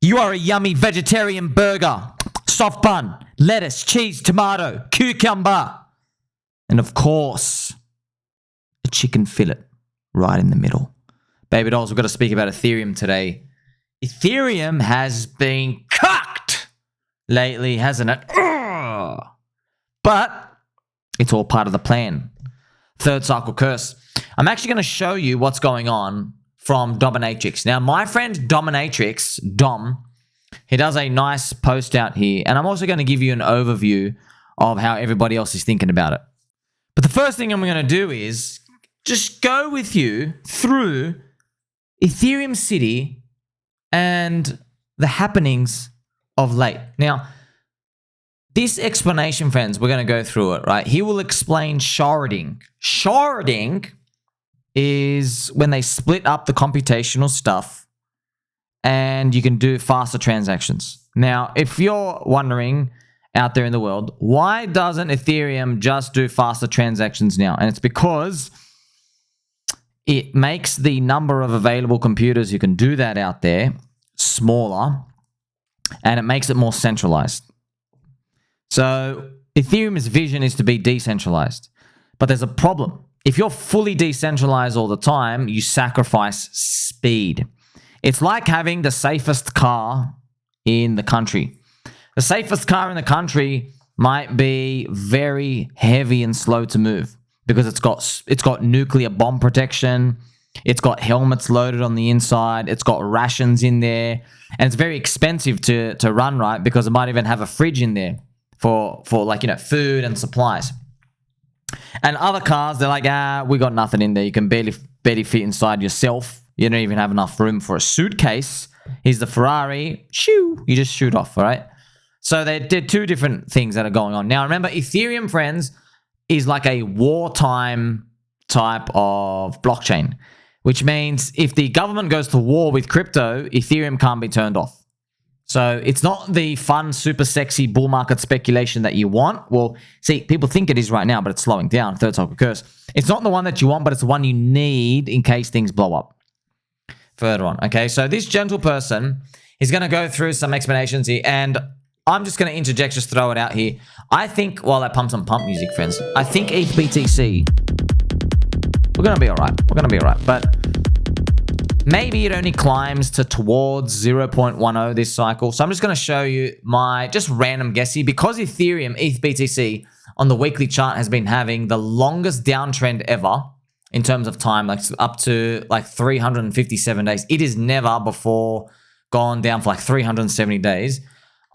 You are a yummy vegetarian burger. Soft bun, lettuce, cheese, tomato, cucumber. And of course, a chicken fillet right in the middle. Baby dolls, we've got to speak about Ethereum today. Ethereum has been cooked lately, hasn't it? Ugh. But it's all part of the plan. Third cycle curse. I'm actually going to show you what's going on from Dominatrix. Now, my friend Dominatrix, Dom, he does a nice post out here. And I'm also going to give you an overview of how everybody else is thinking about it. But the first thing I'm going to do is just go with you through Ethereum City and the happenings of late. Now, this explanation, friends, we're going to go through it, right? He will explain sharding. Sharding is when they split up the computational stuff and you can do faster transactions. Now, if you're wondering out there in the world, why doesn't Ethereum just do faster transactions now? And it's because it makes the number of available computers who can do that out there smaller, and it makes it more centralized. So Ethereum's vision is to be decentralized, but there's a problem. If you're fully decentralized all the time, you sacrifice speed. It's like having the safest car in the country. The safest car in the country might be very heavy and slow to move because it's got nuclear bomb protection, it's got helmets loaded on the inside, it's got rations in there, and it's very expensive to run, right? Because it might even have a fridge in there for like, you know, food and supplies. And other cars, they're like, we got nothing in there. You can barely fit inside yourself. You don't even have enough room for a suitcase. Here's the Ferrari. Shoo! You just shoot off, all right? So they're two different things that are going on. Now, remember, Ethereum, friends, is like a wartime type of blockchain, which means if the government goes to war with crypto, Ethereum can't be turned off. So it's not the fun, super sexy bull market speculation that you want. Well, see, people think it is right now, but it's slowing down. Third cycle curse. It's not the one that you want, but it's the one you need in case things blow up. Further on. Okay, so this gentle person is going to go through some explanations here, and I'm just going to interject, just throw it out here. I think, while I pump some pump music, friends, I think ETH-BTC, we're going to be all right. We're going to be all right. But maybe it only climbs towards 0.10 this cycle. So I'm just going to show you my just random guess here. Because Ethereum, ETH-BTC, on the weekly chart has been having the longest downtrend ever in terms of time, like up to like 357 days. It has never before gone down for like 370 days.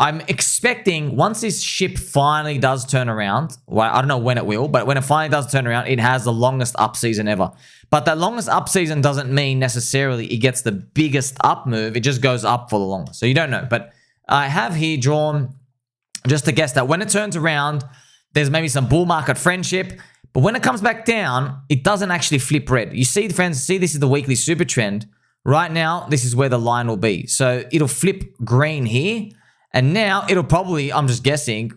I'm expecting once this ship finally does turn around, well, I don't know when it will, but when it finally does turn around, it has the longest up season ever. But that longest up season doesn't mean necessarily it gets the biggest up move. It just goes up for the longest. So you don't know. But I have here drawn just to guess that when it turns around, there's maybe some bull market friendship. But when it comes back down, it doesn't actually flip red. You see, friends, see this is the weekly super trend. Right now, this is where the line will be. So it'll flip green here. And now it'll probably, I'm just guessing,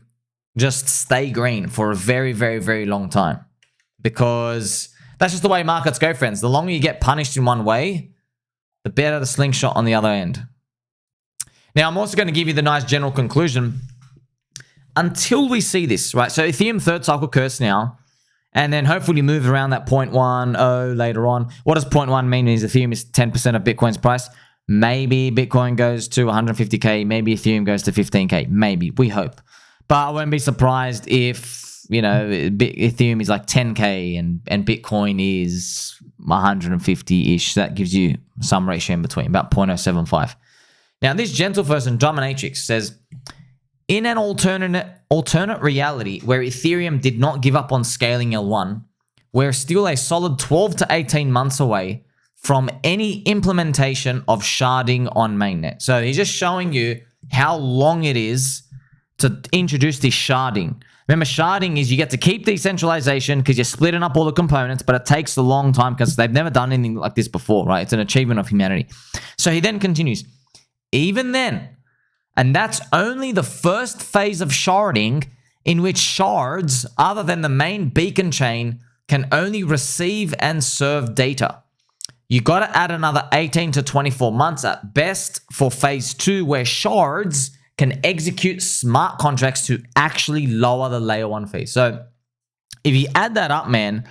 just stay green for a very, very, very long time. Because that's just the way markets go, friends. The longer you get punished in one way, the better the slingshot on the other end. Now, I'm also going to give you the nice general conclusion. Until we see this, right? So Ethereum third cycle curse now. And then hopefully move around that 0.10 later on. What does 0.1 mean? Is Ethereum is 10% of Bitcoin's price. Maybe Bitcoin goes to 150K. Maybe Ethereum goes to 15K. Maybe. We hope. But I won't be surprised if, you know, Ethereum is like 10K and Bitcoin is 150-ish. That gives you some ratio in between, about 0.075. Now, this gentle person, Dominatrix, says, in an alternate reality where Ethereum did not give up on scaling L1, we're still a solid 12 to 18 months away from any implementation of sharding on mainnet. So he's just showing you how long it is to introduce this sharding. Remember, sharding is you get to keep decentralization because you're splitting up all the components, but it takes a long time because they've never done anything like this before, right? It's an achievement of humanity. So he then continues, even then, and that's only the first phase of sharding in which shards, other than the main beacon chain, can only receive and serve data. You got to add another 18 to 24 months at best for phase 2, where shards can execute smart contracts to actually lower the layer 1 fee. So if you add that up, man,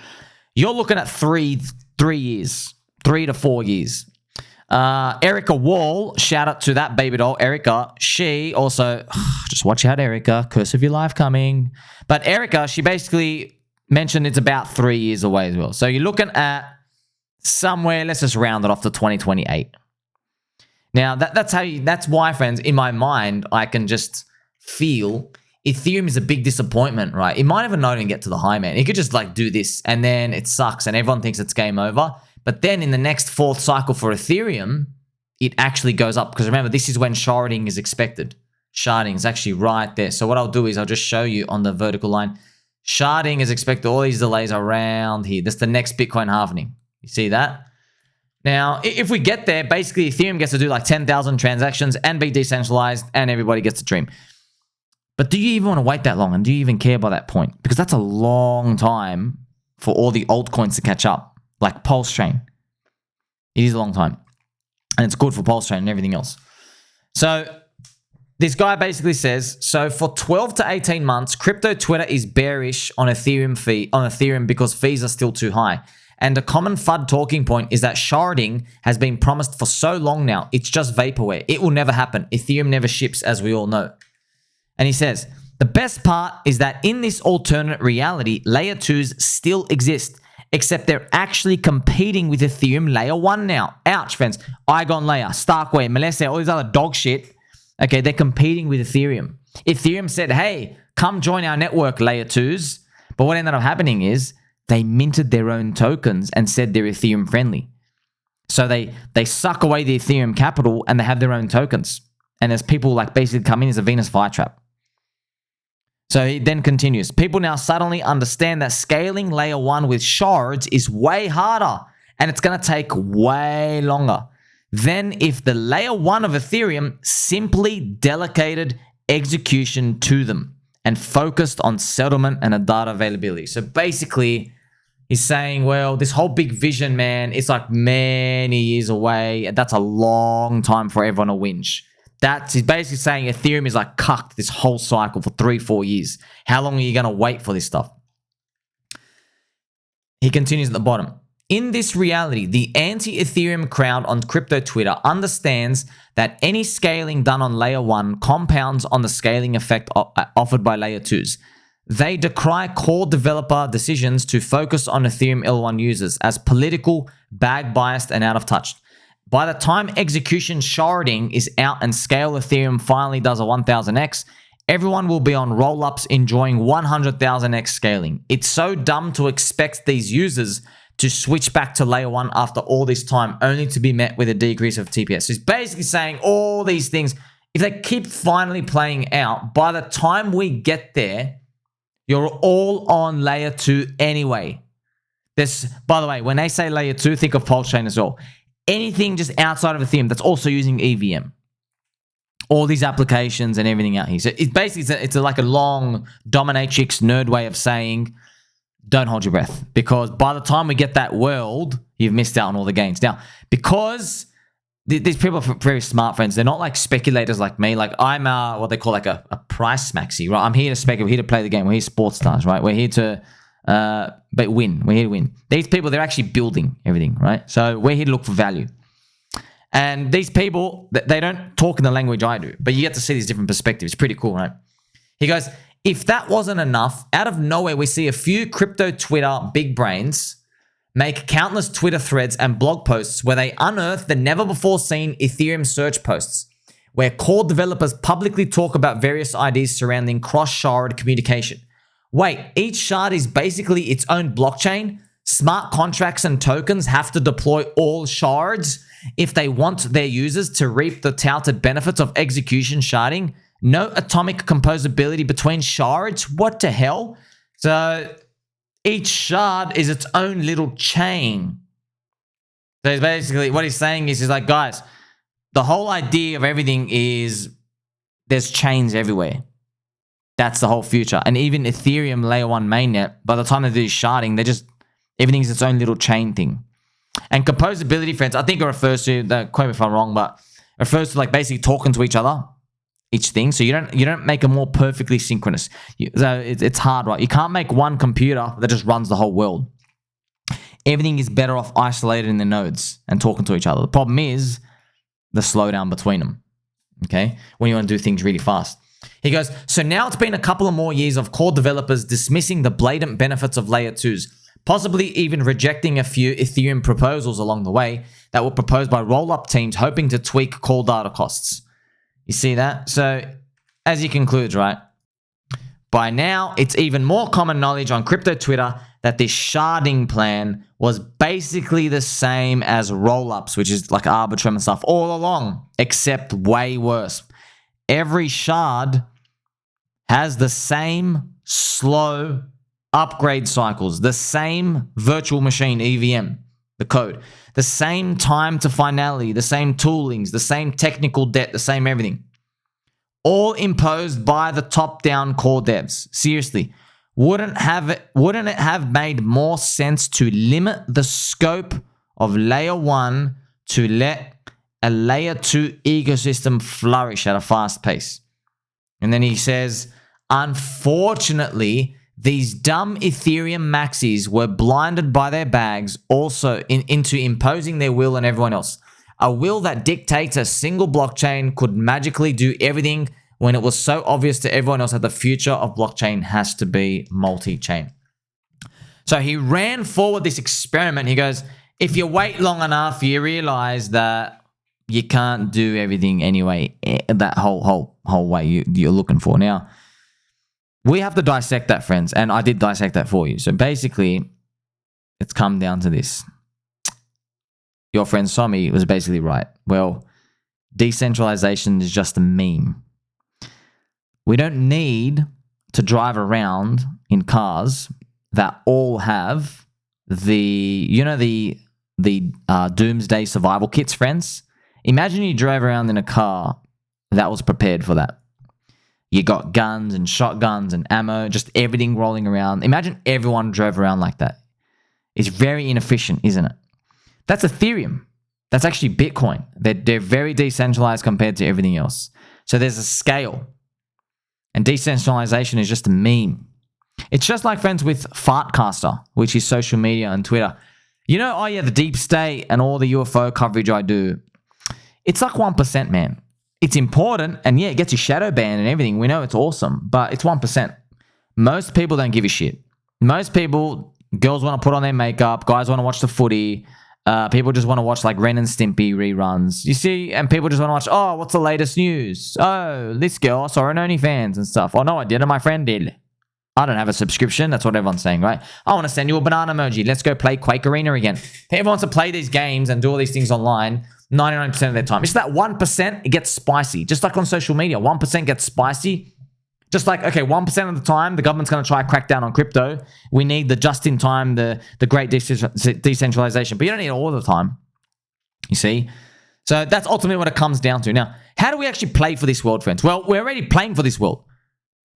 you're looking at 3 years, 3 to 4 years. Erica Wall, shout out to that baby doll, Erica. She also, just watch out, Erica, curse of your life coming. But Erica, she basically mentioned it's about 3 years away as well. So you're looking at somewhere, let's just round it off to 2028. Now, that's why, friends, in my mind, I can just feel Ethereum is a big disappointment, right? It might not even get to the high, man. It could just like do this and then it sucks and everyone thinks it's game over. But then in the next 4th cycle for Ethereum, it actually goes up. Because remember, this is when sharding is expected. Sharding is actually right there. So what I'll do is I'll just show you on the vertical line. Sharding is expected, all these delays around here. That's the next Bitcoin halvening. You see that? Now, if we get there, basically Ethereum gets to do like 10,000 transactions and be decentralized and everybody gets to dream. But do you even want to wait that long? And do you even care by that point? Because that's a long time for all the altcoins to catch up. Like Pulse Chain. It is a long time. And it's good for Pulse Chain and everything else. So this guy basically says, so for 12 to 18 months, crypto Twitter is bearish on Ethereum because fees are still too high. And a common FUD talking point is that sharding has been promised for so long now. It's just vaporware. It will never happen. Ethereum never ships, as we all know. And he says, the best part is that in this alternate reality, layer 2s still exist. Except they're actually competing with Ethereum layer 1 now. Ouch, friends. Igon layer, Starkware, Melissa, all these other dog shit. Okay, they're competing with Ethereum. Ethereum said, hey, come join our network, layer 2s. But what ended up happening is they minted their own tokens and said they're Ethereum friendly. So they suck away the Ethereum capital and they have their own tokens. And as people like basically come in as a Venus flytrap. So he then continues, people now suddenly understand that scaling layer 1 with shards is way harder and it's going to take way longer than if the layer 1 of Ethereum simply delegated execution to them and focused on settlement and data availability. So basically, he's saying, well, this whole big vision, man, it's like many years away and that's a long time for everyone to whinge. He's basically saying Ethereum is like cucked this whole cycle for 3-4 years. How long are you going to wait for this stuff? He continues at the bottom. In this reality, the anti-Ethereum crowd on crypto Twitter understands that any scaling done on layer 1 compounds on the scaling effect offered by layer 2s. They decry core developer decisions to focus on Ethereum L1 users as political, bag-biased, and out of touch. By the time execution sharding is out and scale Ethereum finally does a 1000x, everyone will be on roll-ups enjoying 100,000x scaling. It's so dumb to expect these users to switch back to layer 1 after all this time, only to be met with a decrease of TPS. So he's basically saying all these things, if they keep finally playing out, by the time we get there, you're all on layer 2 anyway. By the way, when they say layer 2, think of Pulse Chain as well. Anything just outside of Ethereum that's also using EVM. All these applications and everything out here. So it's basically, it's like a long dominatrix nerd way of saying, don't hold your breath. Because by the time we get that world, you've missed out on all the gains. Now, because these people are very smart, friends. They're not like speculators like me. Like I'm what they call like a price maxi, right? I'm here to speculate. We're here to play the game. We're here sports stars, right? We're here to but win. We're here to win. These people, they're actually building everything, right? So we're here to look for value. And these people, they don't talk in the language I do, but you get to see these different perspectives. It's pretty cool, right? He goes, if that wasn't enough, out of nowhere, we see a few crypto Twitter big brains make countless Twitter threads and blog posts where they unearth the never-before-seen Ethereum search posts, where core developers publicly talk about various ideas surrounding cross-shard communication. Wait, each shard is basically its own blockchain? Smart contracts and tokens have to deploy all shards if they want their users to reap the touted benefits of execution sharding? No atomic composability between shards? What the hell? So each shard is its own little chain. So basically what he's saying is, he's like, guys, the whole idea of everything is there's chains everywhere. That's the whole future. And even Ethereum layer 1 mainnet, by the time they do sharding, everything's its own little chain thing. And composability, friends, I think it refers to, quote me if I'm wrong, but it refers to like basically talking to each other, each thing. So you don't make it more perfectly synchronous. So it's hard, right? You can't make one computer that just runs the whole world. Everything is better off isolated in the nodes and talking to each other. The problem is the slowdown between them, okay? When you want to do things really fast. He goes, so now it's been a couple of more years of core developers dismissing the blatant benefits of layer 2s, possibly even rejecting a few Ethereum proposals along the way that were proposed by roll-up teams hoping to tweak call data costs. You see that? So, as he concludes, right? By now, it's even more common knowledge on crypto Twitter that this sharding plan was basically the same as roll-ups, which is like Arbitrum and stuff all along, except way worse. Every shard has the same slow upgrade cycles, the same virtual machine EVM, the code, the same time to finality, the same toolings, the same technical debt, the same everything. All imposed by the top-down core devs. Seriously, wouldn't it have made more sense to limit the scope of layer 1 to let a layer 2 ecosystem flourish at a fast pace? And then he says, unfortunately, these dumb Ethereum Maxis were blinded by their bags also into imposing their will on everyone else. A will that dictates a single blockchain could magically do everything when it was so obvious to everyone else that the future of blockchain has to be multi-chain. So he ran forward this experiment. He goes, if you wait long enough, you realize that you can't do everything anyway, that whole way you're looking for. Now, we have to dissect that, friends, and I did dissect that for you. So basically, it's come down to this. Your friend Somi was basically right. Well, decentralization is just a meme. We don't need to drive around in cars that all have the doomsday survival kits, friends. Imagine you drove around in a car that was prepared for that. You got guns and shotguns and ammo, just everything rolling around. Imagine everyone drove around like that. It's very inefficient, isn't it? That's Ethereum. That's actually Bitcoin. They're very decentralized compared to everything else. So there's a scale. And decentralization is just a meme. It's just like, friends, with Fartcaster, which is social media and Twitter. You know, oh yeah, the deep state and all the UFO coverage I do. It's like 1%, man. It's important, and yeah, it gets you shadow banned and everything. We know it's awesome, but it's 1%. Most people don't give a shit. Most people, girls want to put on their makeup, guys want to watch the footy, people just want to watch like Ren and Stimpy reruns. You see, and people just want to watch, oh, what's the latest news? Oh, this girl saw her on OnlyFans and stuff. Oh, no, I didn't. My friend did. I don't have a subscription. That's what everyone's saying, right? I want to send you a banana emoji. Let's go play Quake Arena again. Everyone wants to play these games and do all these things online 99% of their time. It's that 1%, it gets spicy. Just like on social media, 1% gets spicy. Just like, okay, 1% of the time, the government's going to try to crack down on crypto. We need the just-in-time, the great decentralization. But you don't need it all the time, you see? So that's ultimately what it comes down to. Now, how do we actually play for this world, friends? Well, we're already playing for this world.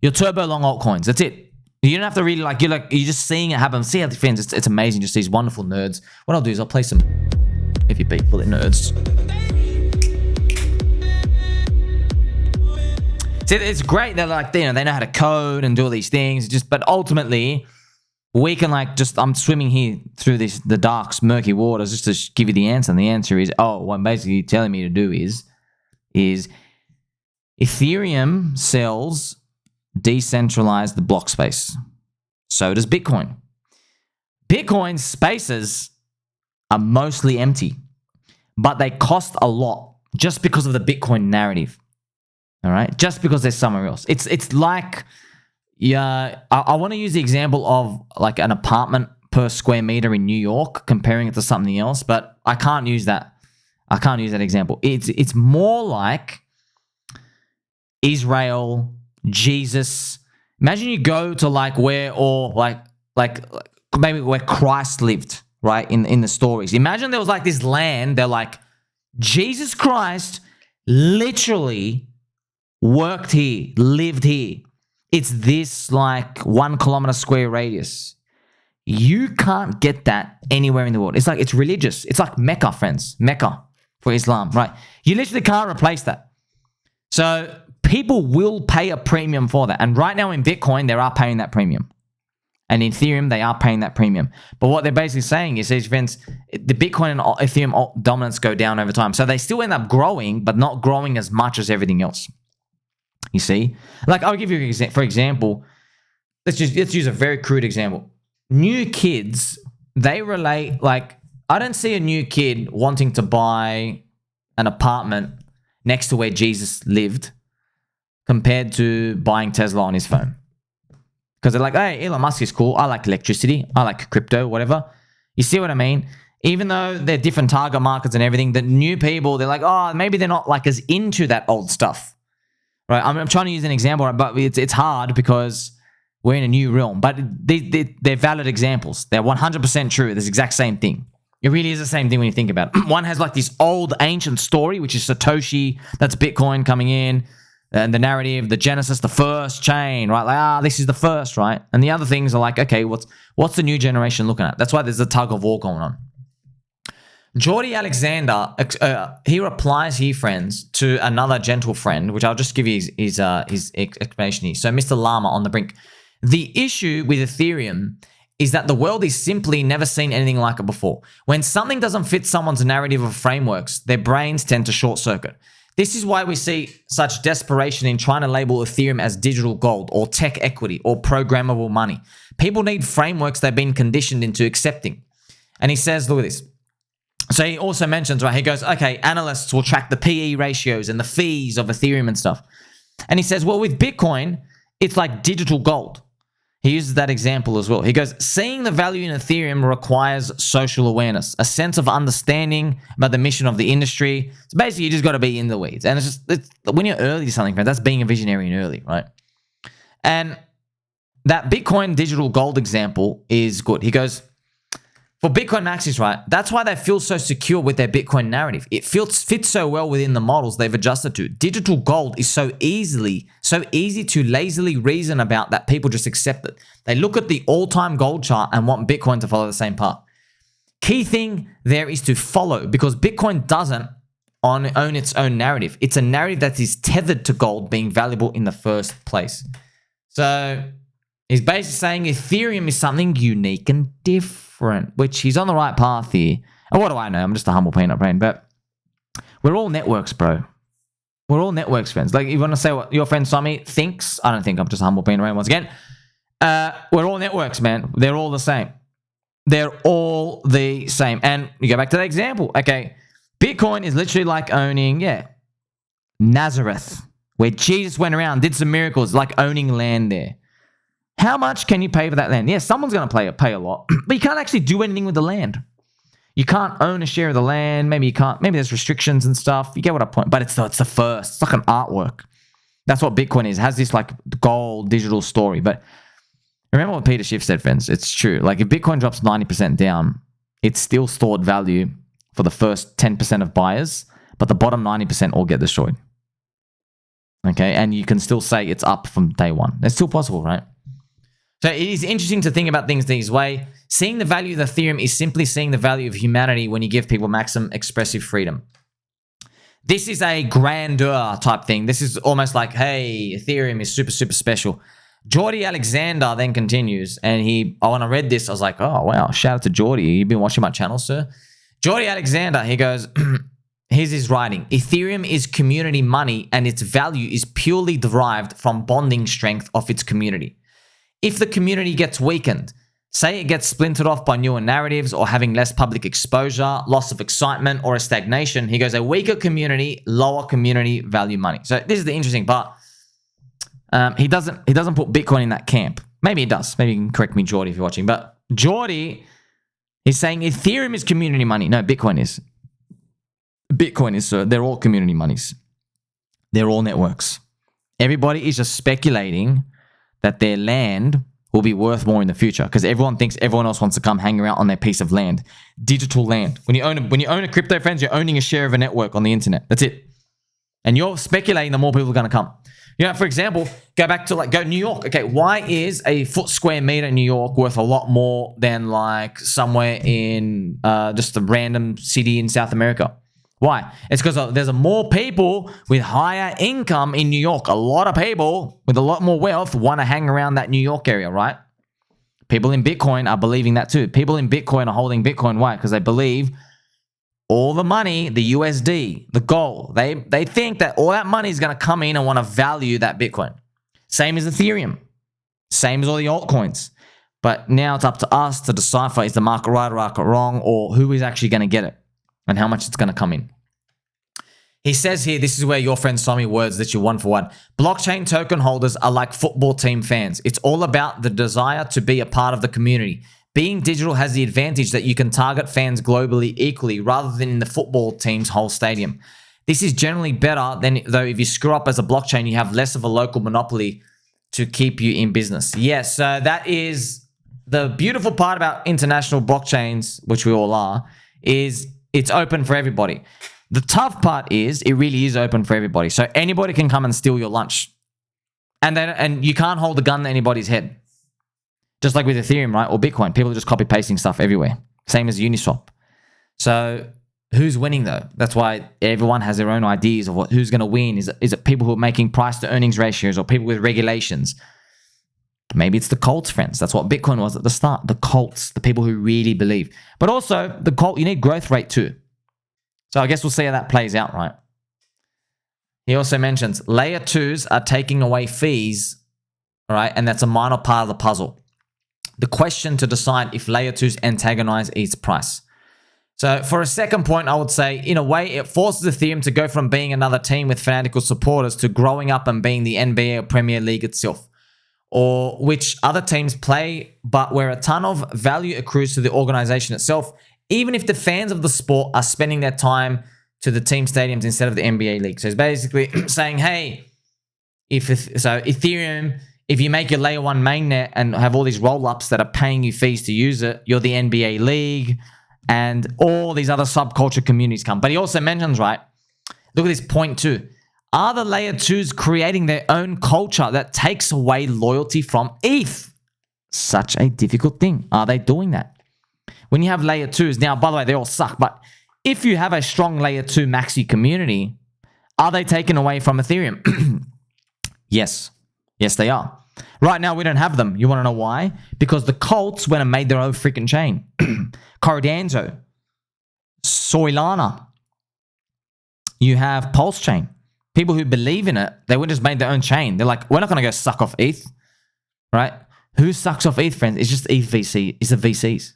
Your turbo long altcoins, that's it. You don't have to really you're just seeing it happen. See how, friends, it's amazing, just these wonderful nerds. What I'll do is I'll play some if you beat for the nerds. See, it's great that they know how to code and do all these things. But ultimately, we can I'm swimming here through the dark, murky waters just to give you the answer. And the answer is, what basically telling me to do is Ethereum sells decentralized blockspace. So does Bitcoin. Bitcoin's spaces are mostly empty, but they cost a lot just because of the Bitcoin narrative. All right, just because there's somewhere else. It's like, yeah, I want to use the example of like an apartment per square meter in New York, comparing it to something else, but I can't use that. I can't use that example. It's more like Israel, Jesus. Imagine you go to maybe where Christ lived, right, in the stories. Imagine there was like this land, they're like, Jesus Christ literally worked here, lived here. It's this like 1 kilometer square radius. You can't get that anywhere in the world. It's like, it's religious. It's like Mecca, friends. Mecca for Islam, right? You literally can't replace that. So people will pay a premium for that. And right now in Bitcoin, they are paying that premium. And in Ethereum, they are paying that premium. But what they're basically saying is, friends, the Bitcoin and Ethereum dominance go down over time. So they still end up growing, but not growing as much as everything else. You see? Like, I'll give you, for example, let's use a very crude example. New kids, they relate, like, I don't see a new kid wanting to buy an apartment next to where Jesus lived compared to buying Tesla on his phone. Because they're like, hey, Elon Musk is cool. I like electricity. I like crypto, whatever. You see what I mean? Even though they're different target markets and everything, the new people, they're like, oh, maybe they're not like as into that old stuff. Right? I'm trying to use an example, but it's hard because we're in a new realm. But they're valid examples. They're 100% true. It's the exact same thing. It really is the same thing when you think about it. One has like this old ancient story, which is Satoshi, that's Bitcoin coming in. And the narrative, the genesis, the first chain, right? Like, this is the first, right? And the other things are like, okay, what's the new generation looking at? That's why there's a tug of war going on. Geordie Alexander, he replies here, friends, to another gentle friend, which I'll just give you his explanation here. So Mr. Llama on the brink. The issue with Ethereum is that the world is simply never seen anything like it before. When something doesn't fit someone's narrative or frameworks, their brains tend to short circuit. This is why we see such desperation in trying to label Ethereum as digital gold or tech equity or programmable money. People need frameworks they've been conditioned into accepting. And he says, look at this. So he also mentions, right, he goes, okay, analysts will track the PE ratios and the fees of Ethereum and stuff. And he says, well, with Bitcoin, it's like digital gold. He uses that example as well. He goes, seeing the value in Ethereum requires social awareness, a sense of understanding about the mission of the industry. So basically, you just got to be in the weeds. And it's when you're early to something, friend, that's being a visionary and early, right? And that Bitcoin digital gold example is good. He goes, for Bitcoin Maxis, right, that's why they feel so secure with their Bitcoin narrative. It fits so well within the models they've adjusted to. Digital gold is so easy to lazily reason about that people just accept it. They look at the all-time gold chart and want Bitcoin to follow the same path. Key thing there is to follow, because Bitcoin doesn't own its own narrative. It's a narrative that is tethered to gold being valuable in the first place. So he's basically saying Ethereum is something unique and different, which he's on the right path here. And what do I know? I'm just a humble peanut brain, but we're all networks, bro. We're all networks, friends. Like, you want to say what your friend Sami thinks? I don't think. I'm just a humble peanut brain once again. We're all networks, man. They're all the same. They're all the same. And you go back to that example. Okay, Bitcoin is literally like owning, Nazareth, where Jesus went around, did some miracles, like owning land there. How much can you pay for that land? Yeah, someone's going to pay a lot, but you can't actually do anything with the land. You can't own a share of the land. Maybe you can't. Maybe there's restrictions and stuff. You get what I point. But it's the first. It's like an artwork. That's what Bitcoin is. It has this like gold digital story. But remember what Peter Schiff said, friends. It's true. Like, if Bitcoin drops 90% down, it's still stored value for the first 10% of buyers, but the bottom 90% all get destroyed. Okay, and you can still say it's up from day one. It's still possible, right? So it is interesting to think about things this way. Seeing the value of Ethereum is simply seeing the value of humanity when you give people maximum expressive freedom. This is a grandeur type thing. This is almost like, hey, Ethereum is super, super special. Geordie Alexander then continues, and when I read this, I was like, oh, wow, shout out to Geordie. You've been watching my channel, sir? Geordie Alexander, he goes, here's his writing. Ethereum is community money, and its value is purely derived from bonding strength of its community. If the community gets weakened, say it gets splintered off by newer narratives or having less public exposure, loss of excitement, or a stagnation, he goes, a weaker community, lower community value money. So this is the interesting part. He doesn't put Bitcoin in that camp. Maybe he does. Maybe you can correct me, Geordie, if you're watching. But Geordie is saying Ethereum is community money. No, Bitcoin is. Bitcoin is, sir. They're all community monies. They're all networks. Everybody is just speculating that their land will be worth more in the future because everyone thinks everyone else wants to come hang around on their piece of land. Digital land. When you own a crypto, friends, you're owning a share of a network on the internet. That's it. And you're speculating that more people are going to come. You know, for example, go back to go New York. Okay, why is a foot square meter in New York worth a lot more than like somewhere in just a random city in South America? Why? It's because there's more people with higher income in New York. A lot of people with a lot more wealth want to hang around that New York area, right? People in Bitcoin are believing that too. People in Bitcoin are holding Bitcoin. Why? Because they believe all the money, the USD, the gold, they think that all that money is going to come in and want to value that Bitcoin. Same as Ethereum. Same as all the altcoins. But now it's up to us to decipher, is the market right or market wrong, or who is actually going to get it and how much it's going to come in. He says here, this is where your friend saw me words that you one for one. Blockchain token holders are like football team fans. It's all about the desire to be a part of the community. Being digital has the advantage that you can target fans globally equally rather than in the football team's whole stadium. This is generally better than, though, if you screw up as a blockchain, you have less of a local monopoly to keep you in business. Yes, so that is the beautiful part about international blockchains, which we all are, is it's open for everybody. The tough part is it really is open for everybody. So anybody can come and steal your lunch. And you can't hold a gun to anybody's head. Just like with Ethereum, right? Or Bitcoin. People are just copy pasting stuff everywhere. Same as Uniswap. So who's winning though? That's why everyone has their own ideas of who's going to win. Is it people who are making price to earnings ratios or people with regulations? Maybe it's the cults, friends. That's what Bitcoin was at the start. The cults, the people who really believe. But also the cult, you need growth rate too. So I guess we'll see how that plays out, right? He also mentions layer 2s are taking away fees, all right? And that's a minor part of the puzzle. The question to decide if layer 2s antagonize its price. So for a second point, I would say, in a way, it forces Ethereum to go from being another team with fanatical supporters to growing up and being the NBA or Premier League itself, or which other teams play, but where a ton of value accrues to the organization itself, even if the fans of the sport are spending their time to the team stadiums instead of the NBA league. So it's basically saying, hey, Ethereum, if you make your layer 1 mainnet and have all these roll-ups that are paying you fees to use it, you're the NBA league, and all these other subculture communities come. But he also mentions, right, look at this point too. Are the layer 2s creating their own culture that takes away loyalty from ETH? Such a difficult thing. Are they doing that? When you have layer 2s, now, by the way, they all suck, but if you have a strong layer 2 maxi community, are they taken away from Ethereum? Yes. Yes, they are. Right now, we don't have them. You want to know why? Because the cults went and made their own freaking chain. Cardano, Solana. You have Pulse Chain. People who believe in it, they would just made their own chain. They're like, we're not going to go suck off ETH, right? Who sucks off ETH, friends? It's just ETH VC. It's the VCs.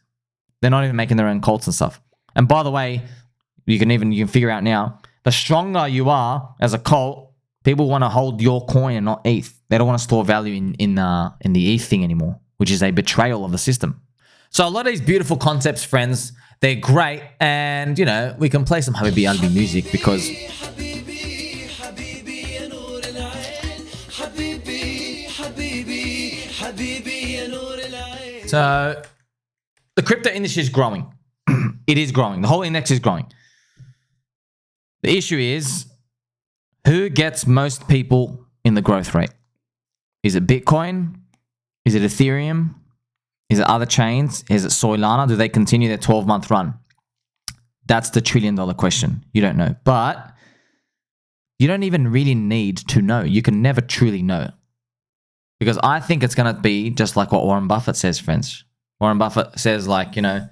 They're not even making their own cults and stuff. And by the way, you can figure out now, the stronger you are as a cult, people want to hold your coin and not ETH. They don't want to store value in the ETH thing anymore, which is a betrayal of the system. So a lot of these beautiful concepts, friends, they're great. And, you know, we can play some Habibi Albi music because so the crypto industry is growing. It is growing. The whole index is growing. The issue is, who gets most people in the growth rate? Is it Bitcoin? Is it Ethereum? Is it other chains? Is it Solana? Do they continue their 12-month run? That's the trillion-dollar question. You don't know. But you don't even really need to know. You can never truly know. Because I think it's going to be just like what Warren Buffett says, friends. Warren Buffett says, like, you got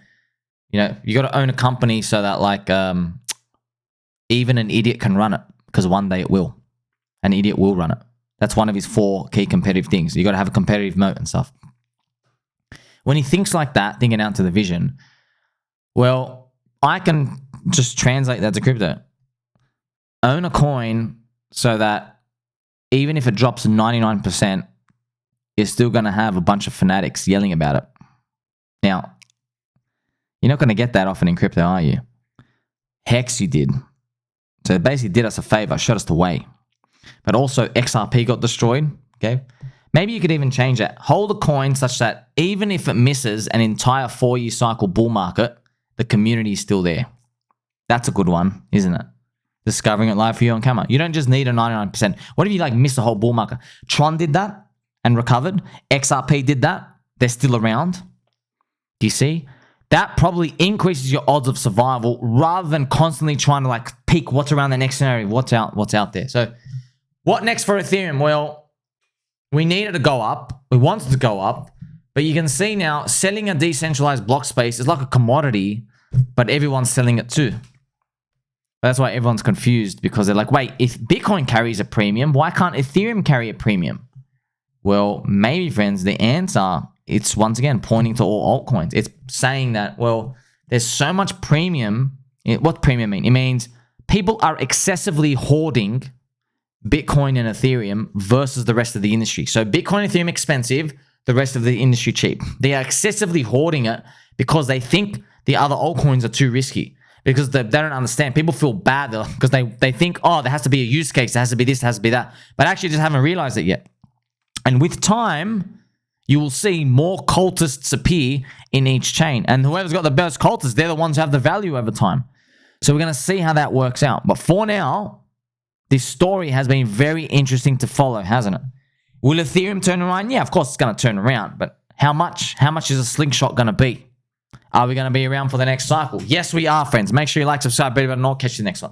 to own a company so that, like, even an idiot can run it, because one day it will. An idiot will run it. That's one of his 4 key competitive things. You got to have a competitive moat and stuff. When he thinks like that, thinking out to the vision, well, I can just translate that to crypto. Own a coin so that even if it drops 99%, you're still going to have a bunch of fanatics yelling about it. Now, you're not going to get that often in crypto, are you? Hex, you did. So it basically did us a favor, shot us away. But also XRP got destroyed, okay? Maybe you could even change that. Hold a coin such that even if it misses an entire 4-year cycle bull market, the community is still there. That's a good one, isn't it? discovering it live for you on camera. You don't just need a 99%. What if you like miss the whole bull market? Tron did that and recovered. XRP did that. They're still around. Do you see? That probably increases your odds of survival rather than constantly trying to like peek what's around the next scenario, what's out there. So what next for Ethereum? Well, we need it to go up. We want it to go up. But you can see now selling a decentralized block space is like a commodity, but everyone's selling it too. That's why everyone's confused, because they're like, wait, if Bitcoin carries a premium, why can't Ethereum carry a premium? Well, maybe, friends, the answer, it's once again pointing to all altcoins. It's saying that, well, there's so much premium. What premium mean? It means people are excessively hoarding Bitcoin and Ethereum versus the rest of the industry. So Bitcoin and Ethereum expensive, the rest of the industry cheap. They are excessively hoarding it because they think the other altcoins are too risky. Because they don't understand. People feel bad because they think, oh, there has to be a use case. There has to be this, there has to be that. But actually just haven't realized it yet. And with time, you will see more cultists appear in each chain. And whoever's got the best cultists, they're the ones who have the value over time. So we're going to see how that works out. But for now, this story has been very interesting to follow, hasn't it? Will Ethereum turn around? Yeah, of course it's going to turn around. But how much? How much is a slingshot going to be? Are we going to be around for the next cycle? Yes, we are, friends. Make sure you like, subscribe, and I'll catch you next one.